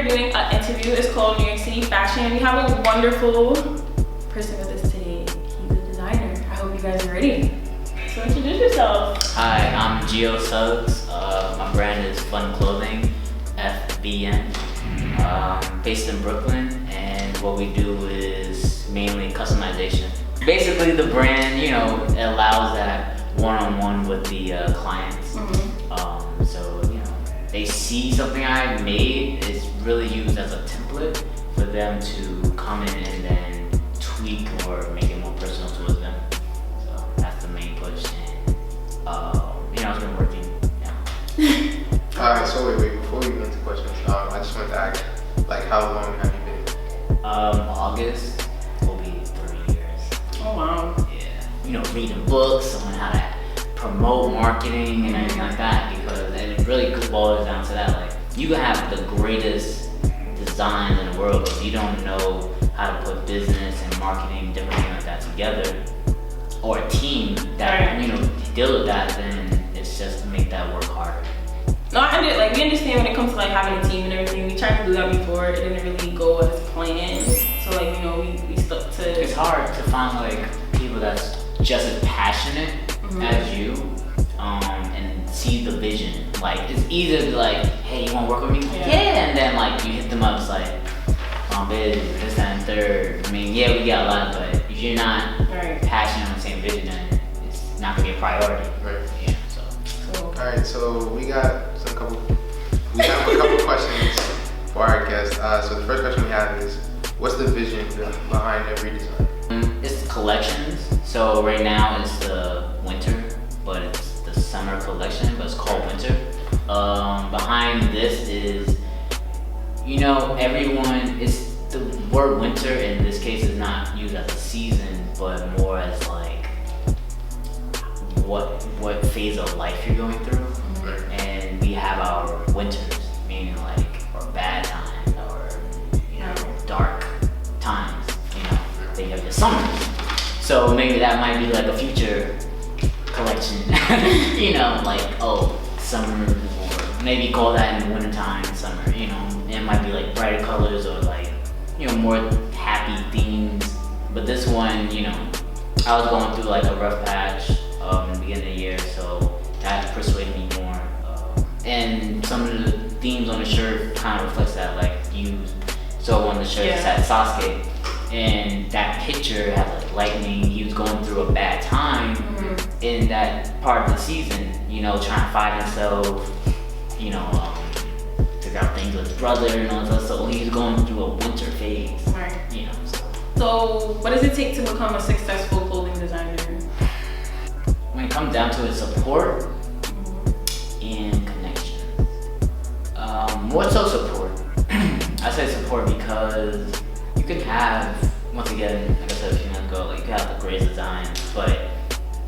doing an interview. It's called New York City Fashion. We have a wonderful person with us today. He's a designer. I hope you guys are ready. So introduce yourself. Hi, I'm Geo Suggs. My brand is Fun Clothing, FBN. Based in Brooklyn, and what we do is mainly customization. Basically, the brand, allows that one-on-one with the clients. So, they see something I made, it's really used as a template for them to come in and then tweak or make it more personal towards them. So that's the main push, and it's been working. Yeah. Alright, so wait, before we get into questions, I just wanted to ask, how long have you been? August will be 3 years. Oh wow. Yeah. Reading books on how to promote marketing and everything like that, because it really boils down to that. Like, you can have the greatest designs in the world, but if you don't know how to put business and marketing, different things like that together, or a team that deal with that, then it's just to make that work harder. No, we understand when it comes to having a team and everything. We tried to do that before. It didn't really go as planned. So we stuck to. It's hard to find people that's just as passionate as you, and see the vision. It's easy to be hey, you want to work with me? Yeah. And then you hit them up. It's I'm busy, this, that, and third. I mean, yeah, we got a lot, but if you're not passionate on the same vision, then it's not gonna be a priority. Right. Yeah. Alright, so we have a couple questions for our guests. So the first question we have is, what's the vision behind every design? It's collections. So right now it's the winter, but it's the summer collection, but it's called winter. Behind this is, it's the word winter in this case is not used as a season, but more as what phase of life you're going through. And we have our winters, meaning our bad times or dark times. Then you have your summers. So maybe that might be a future collection. Summer, or maybe call that in the wintertime, summer. It might be brighter colors or more happy themes. But this one, I was going through a rough patch in the beginning of the year, so that persuaded me more. And some of the themes on the shirt kind of reflects that. You saw one of the shirts at Sasuke, and that picture had lightning. He was going through a bad time in that part of the season, trying to find himself, figure out things with his brother and all that. So he was going through a winter phase. Right. So what does it take to become a successful clothing designer? When it comes down to it, support and connection. More so support. I say support because you can have, once again, like I said a few minutes ago, you can have the great design, but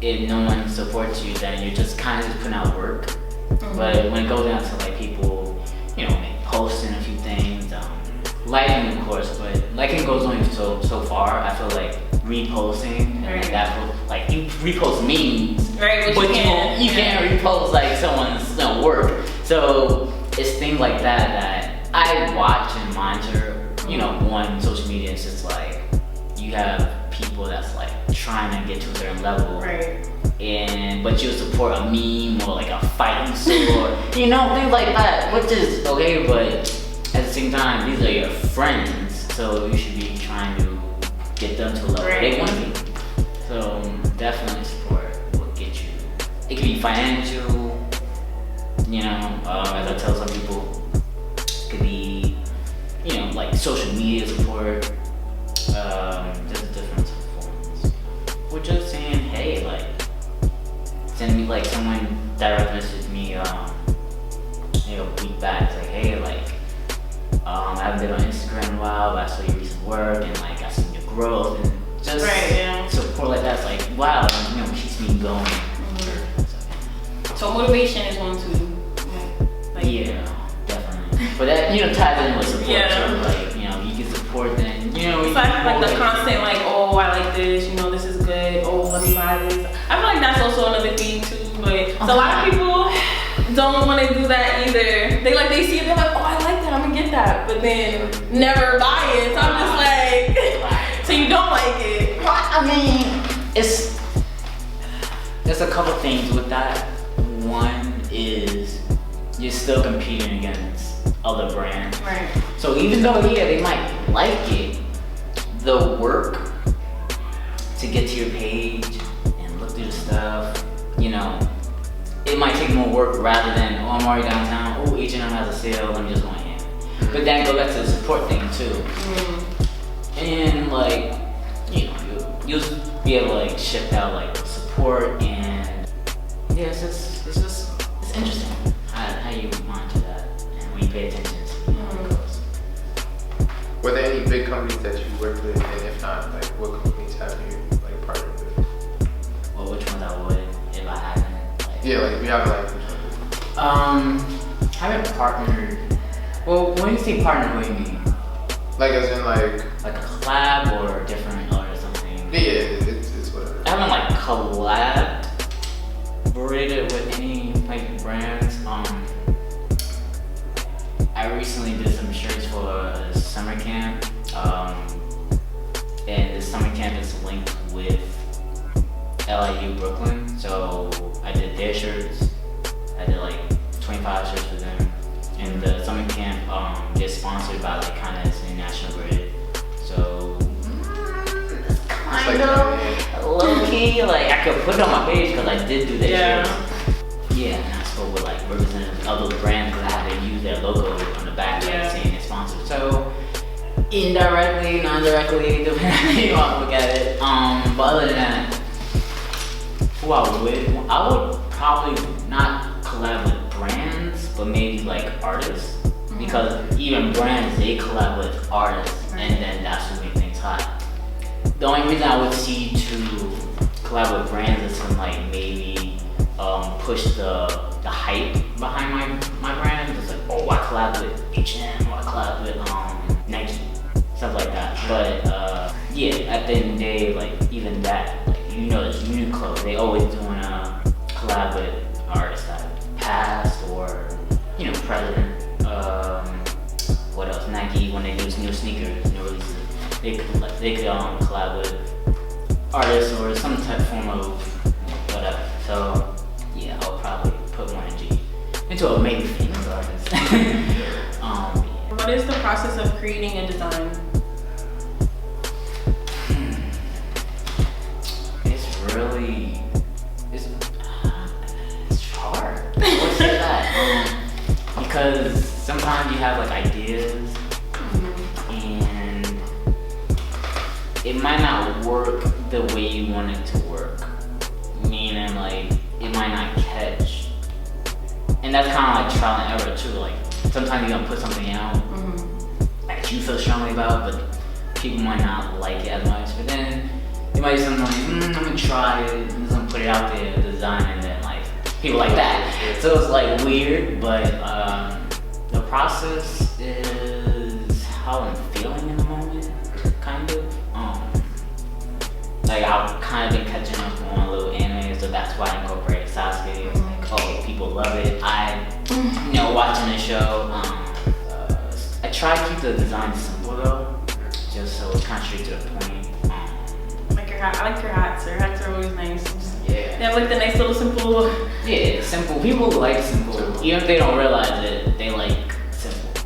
if no one supports you, then you're just kind of putting out work. But when it goes down to people, posting a few things, liking of course, but liking goes only so far. I feel reposting and you repost memes, right? But you can't repost someone's work. So it's things like that I watch and monitor. On social media, it's just you have people that's trying to get to a certain level, right? But you'll support a meme or a fighting sword, things like that, which is okay, but at the same time, these are your friends, so you should be trying to get them to a level they want to be. So definitely support will get you. It could be financial, as I tell some people, it could be, social media support, just different forms. We're just saying, hey, send me someone direct messaged me, a week back, hey, I haven't been on Instagram in a while, but I saw your recent work and I seen your growth, and just support like that. It's wow, keeps me going. So motivation is one too. Yeah, definitely. But that ties in with support. So you can support, then it's the constant oh, I like this, this is good, oh, let me buy this. I feel that's also another thing too, but so a lot of people don't want to do that either. They see it, they're oh, I like that, I'm gonna get did that, but then never buy it. So I'm just like, so you don't like it? I mean, there's a couple things with that. One is you're still competing against other brands. Right. So even though, yeah, they might like it, the work to get to your page and look through the stuff, you know, it might take more work rather than, oh, I'm already downtown, oh, H&M has a sale, let me just go in. But then go back to the support thing too. And like, you know, you'll be able to like shift out like support and yeah, it's interesting how you monitor that and when you pay attention to how it goes. Were there any big companies that you worked with, and if not, like what companies have you like partnered with? Well, which ones I would if I haven't? Like, Yeah, like if you haven't, like which ones? Haven't partnered. Well, when you say partner, what do you mean? Like as in like Like a collab or different or something? yeah, it's whatever. I haven't like collaborated with any like brands. I recently did some shirts for a summer camp, and the summer camp is linked with LIU Brooklyn. So I did their shirts. I did like 25 shirts for them, and the summer camp they're sponsored by like kind of National Grid. So it's kind of low key. Like I could put it on my page because I did do their shirts. Yeah, and I spoke with like representatives of those brands because I had to use their logo on the back, like saying it's sponsored. So indirectly, non-directly, depending on how you want to look at it. But other than that, who I would probably not collab with brands, but maybe like artists, because even brands they collab with artists, and then that's what makes things hot. The only reason I would see to collab with brands is to like maybe push the hype behind my brand. It's like, oh, I collab with H&M, or I collab with Nike, stuff like that. But yeah, at the end of the day, like even that, like you know, it's Uniqlo. They always doing a collab with artists that passed or you know present. What else? Nike when they do new sneakers, new releases, they could collab with artists or some form of whatever. So yeah, I'll probably put more energy into a maybe famous artist. Yeah. What is the process of creating a design? It's hard. I would say that because sometimes you have like ideas and it might not work the way you want it to work. Meaning like it might not catch, and that's kind of like trial and error too. Like sometimes you're gonna put something out that you feel strongly about, but people might not like it as much. But then it might be something like, I'm gonna try it, I'm just gonna put it out there, design, and then like people like that. So it's like weird, but the process is how I'm feeling in the moment, kind of. Like I've kind of been catching up on a little anime, so that's why I incorporated Sasuke. It's like, oh, people love it. Watching the show. I try to keep the design simple though, just so it's kind of straight to the point. Like your hat. I like your hats. Your hats are always nice. Yeah. They have like the nice little simple. Yeah, simple. People like simple. Even if they don't realize it, they like simple.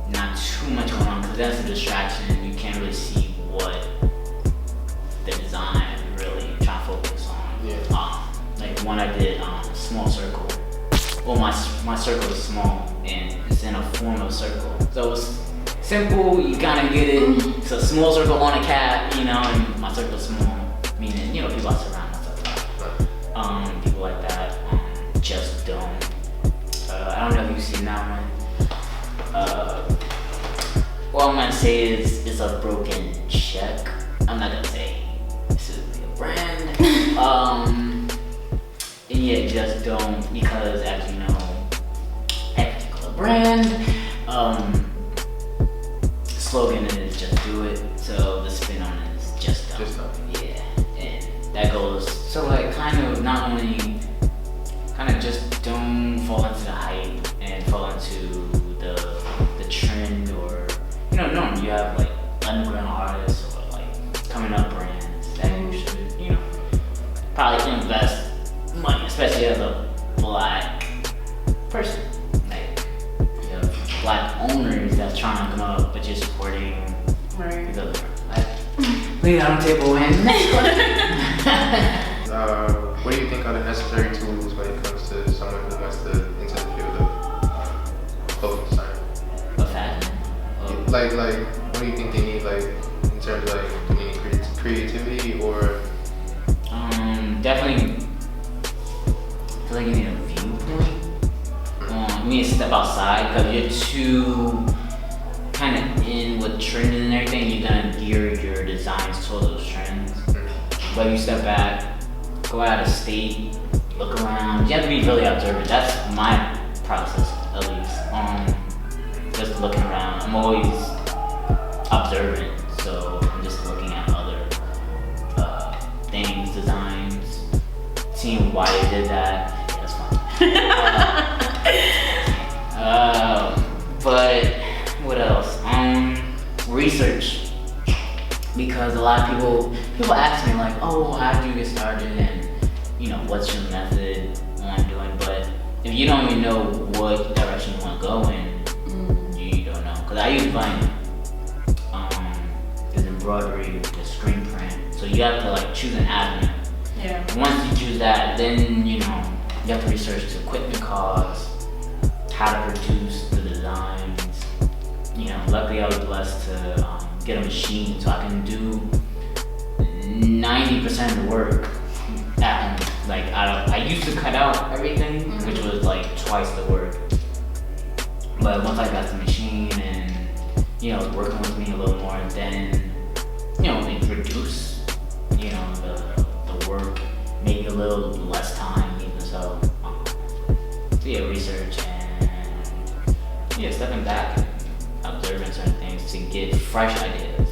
Not too much going on because that's a distraction. You can't really see what the design really trying to focus on. Yeah. Like when I did small circle. Well, my circle is small and it's in a form of circle. So it's simple. You kind of get it. It's a small circle on a cap, you know, and my circle's small, meaning people I surround myself by. People like that just don't. I don't know if you've seen that one. All I'm gonna say is it's a broken check. I'm not gonna say this is a brand. And yeah, just don't, because as you know, that particular brand, slogan is just do it. So the spin on it is just don't. Just don't. Yeah, and that goes, so like kind of not only, kind of just don't fall into the hype and fall into the you have like underground artists or like coming up brands that you should, you know, probably invest money, especially as a black person. Like, you know, black owners that's trying to come up, but you're supporting these other brands. Leave that on the table and next one. What do you think are the necessary tools when it comes to someone who wants to enter the field of clothing design? A fashion? Like, what do you think they need, like, in terms of, like, do they need creativity or? Definitely, I feel like you need a viewpoint. You need to step outside because you're too kind of in with trending and everything. You're gonna gear your designs toward those trends. But you step back, go out of state, look around. You have to be really observant. That's my process, at least. Just looking around. I'm always observant, so I'm just looking at other things, designs, seeing why they did that. Yeah, that's fun. But what else? Research. Because a lot of people ask me like, oh, how did you get started, and you know, what's your method on doing? But if you don't even know what direction you want to go in, you don't know. Because I use vinyl. There's embroidery, there's screen print, so you have to like choose an avenue. Yeah. Once you choose that, then you know you have to research the equipment costs, how to produce the designs. You know, luckily I was blessed to get a machine so I can do 90% of the work at home. Like I used to cut out everything, which was like twice the work. But once I got the machine and you know, working with me a little more, then you know, they reduce, you know, the work, maybe a little less time even so. Yeah, research and yeah, stepping back, observing certain things to get fresh ideas.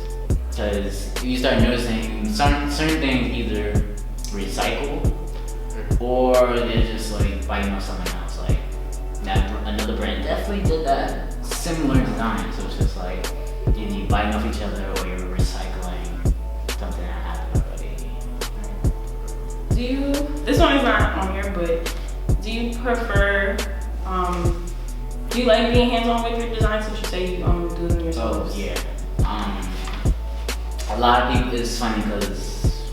Because you start noticing certain things either recycle or they're just like biting off someone else. Like that another brand definitely did that similar design. So it's just like either you biting off each other or you're recycling something that happened already. This one is not on here, but do you prefer, do you like being hands-on with your designs, since you say you do them yourself? Oh yeah. A lot of people, it's funny because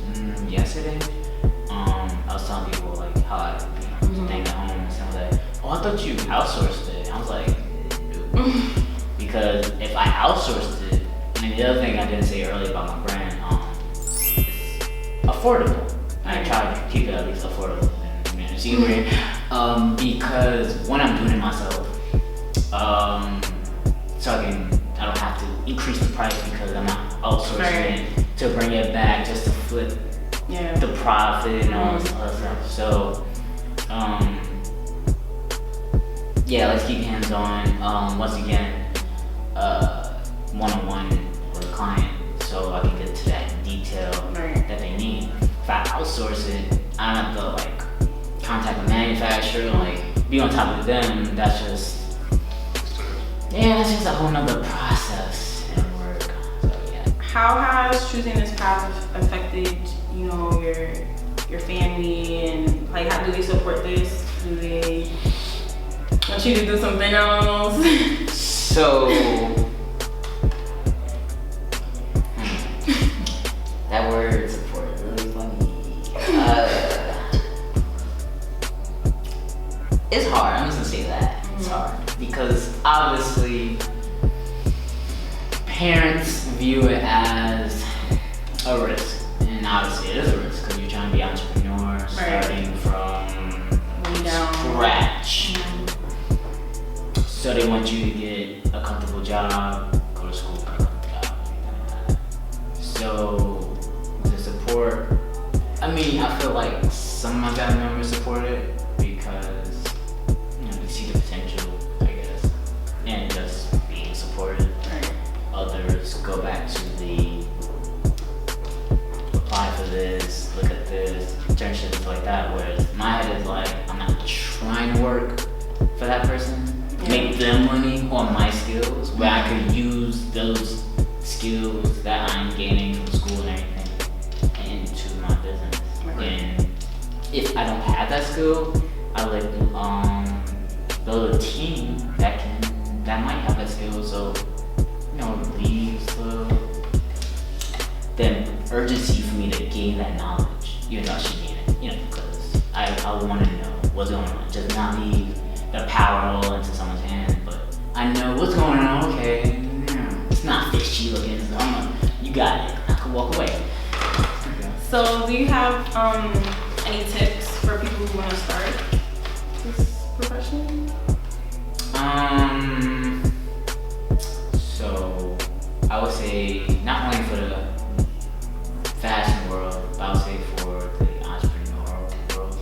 yesterday, I was telling people like how I staying at home and stuff like, oh, I thought you outsourced it. I was like, no. Because if I outsourced it, and the other thing I didn't say earlier about my brand, it's affordable. I try to keep it at least affordable and it's easier. Because when I'm doing it myself, so I don't have to increase the price because I'm not outsourcing it to bring it back just to flip the profit and all this other stuff. So, yeah, let's keep hands on. Once again, one-on-one with a client, so I can get to that detail that they need. If I outsource it, I don't have to like contact the manufacturer, like be on top of them. That's just a whole nother process and work. So yeah. How has choosing this path affected, you know, your family, and like how do they support this? Do they want you to do something else? So that word support is really funny. It's hard. I'm just gonna say that. It's hard because obviously parents view it as a risk, and obviously it is a risk because you're trying to be an entrepreneur, starting from scratch. So they want you to get a comfortable job, go to school, get a comfortable job, everything like that. So the support, I mean, I feel like some of my family members support it because you know, they see the potential, I guess, and just being supported. Others go back to the apply for this, look at this, internships like that. Whereas my head is like, I'm not trying to work for that person, make them money on my skills, where I could use those skills that I'm gaining from school and everything into my business. Right. And if I don't have that skill, I would build a team that might have that skill. So, you know, leaves the urgency for me to gain that knowledge, even though I should gain it, you know, because I want to know what's going on, just not leave the power all into someone's hand, but I know what's going on. Okay, it's not fishy looking. So you got it. I can walk away. So, do you have any tips for people who want to start this profession? So I would say not only for the fashion world, but I would say for the entrepreneurial world,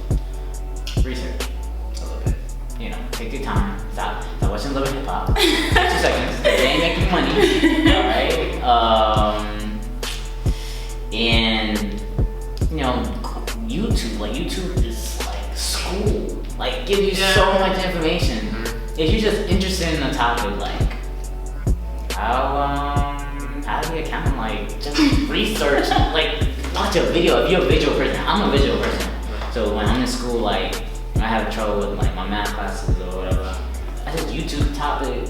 research a little bit. You know, take your time. Stop watching a little hip hop. 2 seconds. They ain't making money. All right. And you know, YouTube is like school. Like, gives you so much information. If you're just interested in a topic, like how to be accountant, like just research, like watch a video. If you're a visual person, I'm a visual person. So when I'm in school, like when I have trouble with like my math classes or whatever, I just YouTube topic,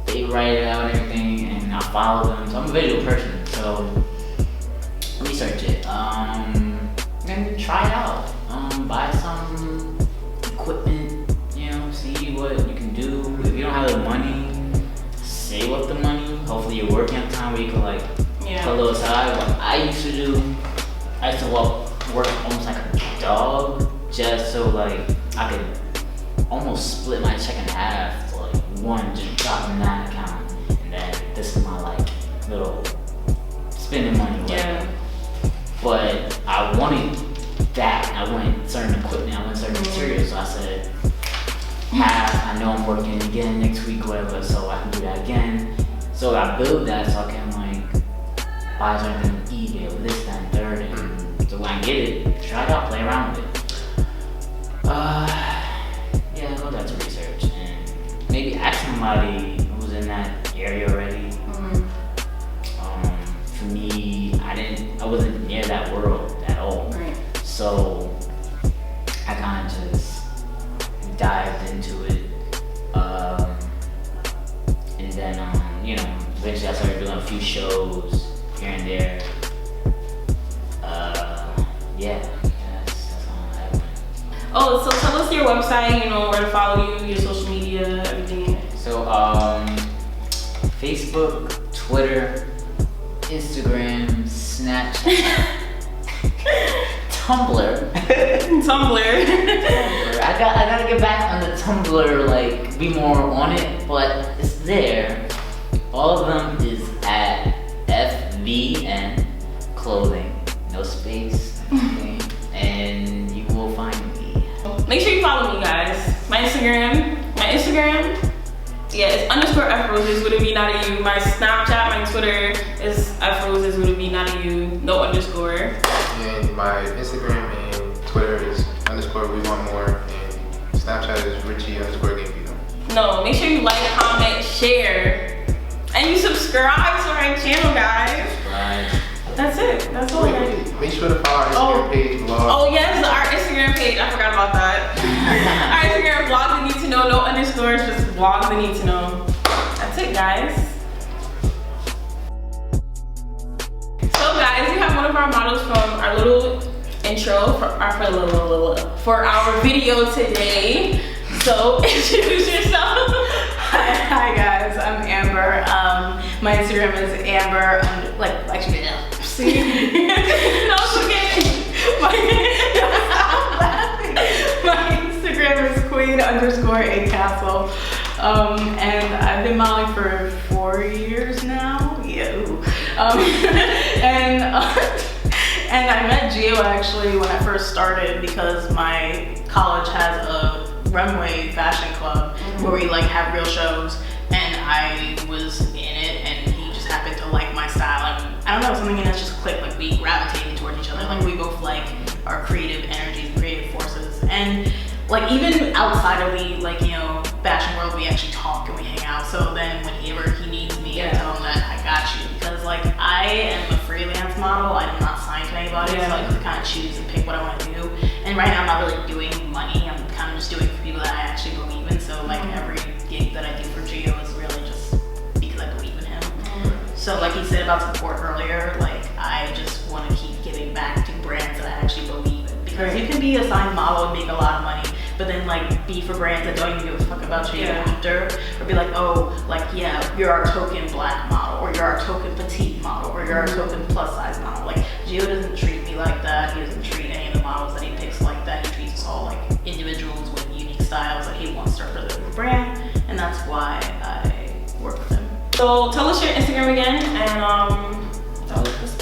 they write it out and everything, and I follow them. So I'm a visual person. So research it. And try it out. Buy some equipment, you know, see what you can do. If you don't have the money, save up the money. Hopefully you're working at a time where you can like put a little aside. What I used to do, I used to work almost like a dog, just so like I could almost split my check in half. So, like one, just drop in that account, and then this is my like little spending money. Whatever. But I wanted that. I wanted certain equipment. I wanted certain materials. So I said, I know I'm working again next week, whatever. So I can do that again. So I build that so I can like buy something on eBay or this, that, and third. And so when I get it, try it out, play around with it. Yeah, go back to research and maybe ask somebody who's in that area already. For me, I wasn't near that world at all. Right. So I kind of just dived into it. And then, you know, eventually I started doing a few shows here and there. That's all happened. Oh, so tell us your website, you know, where to follow you, your social media, everything. So, Facebook, Twitter, Instagram, Snapchat, Tumblr. I gotta get back on the Tumblr, like be more on it, but it's there. All of them is at FVN Clothing, no space, okay? And you will find me. Make sure you follow me, guys. My Instagram, it's _FRoses with a V, not a U. My Snapchat, my Twitter is FRoses with a V, not a U, no underscore. And my Instagram and Twitter is _we want more, and Snapchat is Richie_Gambino. No, make sure you like, comment, share, and you subscribe to our channel, guys. Subscribe. That's it. That's all I gotta do. Make sure to follow our Instagram page, vlog. Oh yes, our Instagram page. I forgot about that. Our Instagram, vlog the need to know, no underscores, just vlog the need to know. That's it, guys. So guys, we have one of our models from our little intro for our video today. So introduce yourself. Hi guys, I'm Amber. My Instagram is Amber. See? No, okay. My Instagram is Queen_A_Castle. And I've been modeling for 4 years now. And I met Geo actually when I first started because my college has a runway fashion club where we like have real shows, and I was in it and he just happened to like my style, and I don't know, something in us just clicked, like we gravitated towards each other, like we both like our creative energies, creative forces, and like even outside of the like, you know, fashion world, we actually talk and we hang out. So then whenever he needs me, I tell him that I got you, because like anybody, Yeah. so I can kind of choose and pick what I want to do. And right now I'm not really doing money. I'm kind of just doing it for people that I actually believe in. So like every gig that I do for Geo is really just because I believe in him. So like he said about support earlier, like I just want to keep giving back to brands that I actually believe in. Because you can be a signed model and make a lot of money, but then like be for brands that don't even give a fuck about you after, or be like, oh, like yeah, you're our token black model, or you're our token petite model, or you're our token plus size model. Like Geo doesn't treat me like that. He doesn't treat any of the models that he picks like that. He treats us all like individuals with unique styles that he wants to represent the brand, and that's why I work with him. So tell us your Instagram again, and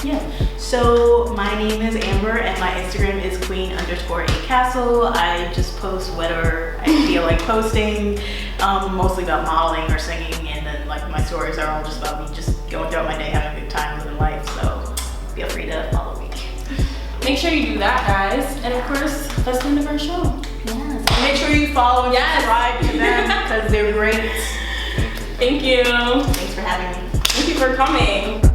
Yeah. So my name is Amber, and my Instagram is queen_a_castle. I just post whatever I feel like posting, mostly about modeling or singing, and then like my stories are all just about me just going throughout my day, having a good time, living life. So feel free to follow me. make sure you do that, guys. And of course, that's the end of our show. Yes. Make sure you follow and subscribe to them because they're great. Thank you. Thanks for having me. Thank you for coming.